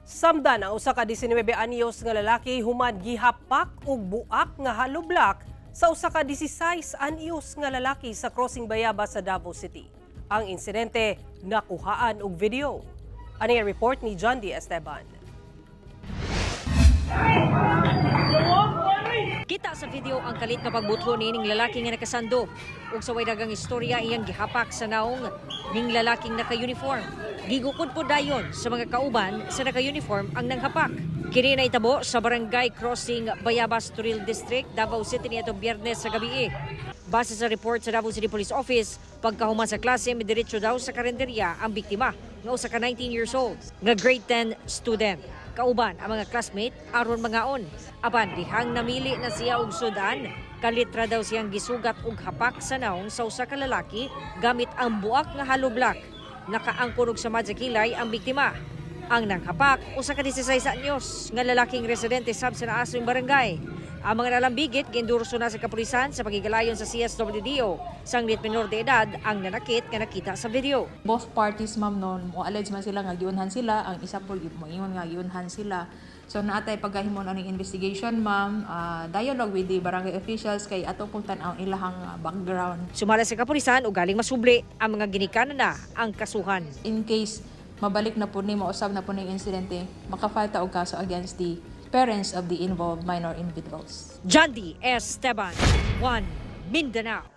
Samdan ang usa ka 19 anyos nga lalaki human gihapak ug buak nga haloblak sa usa ka 16 anyos nga lalaki sa Crossing Bayabas sa Davao City. Ang insidente nakuhaan og video. Ani ang report ni John D. Esteban. Kita sa video ang kalit nga pagbutho ning lalaki nga nakasando ug sa way dagang istorya iyang gihapak sa naong ning lalaking naka-uniform. Gigukod po dayon sa mga kauban sa naka-uniform ang nanghapak. Kini naitabo sa barangay Crossing Bayabas, Toril District, Davao City niadtong Biyernes sa gabi. Base sa report sa Davao City Police Office, pagkahuman sa klase midiretso daw sa karenderya ang biktima nga usa ka 19 years old nga grade 10 student. Kauban ang mga classmate aron mangaon. Apan dihang namili na siya og sudan, kalitra daw siyang gisugat og hapak sa naong sa usa ka lalaki gamit ang buak nga haloblak. Nakaangkon og samad sa kilay ang biktima. Ang nanghapak usa ka 16 anyos nga lalaking residente sab sa naasong barangay. Ang mga nalambigit gindurso na sa kapulisan sa pagigalayon sa CSWDO. Sanglit minor de edad ang nanakit nga nakita sa video. Both parties, ma'am, noon mo allege man sila nga giunhan sila, ang isa po mo ingon nga giunhan sila. So naatay pagahimon aning investigation, ma'am, dialogue with the barangay officials kay ato pong tan-aw ilahang background. Sumala sa kapulisan ug galing masubli ang mga ginikanan na ang kasuhan. In case mabalik na po ni mausab na po ning insidente, maka-file ta og kaso against the parents of the involved minor individuals. John D. Esteban, 1 Mindanao.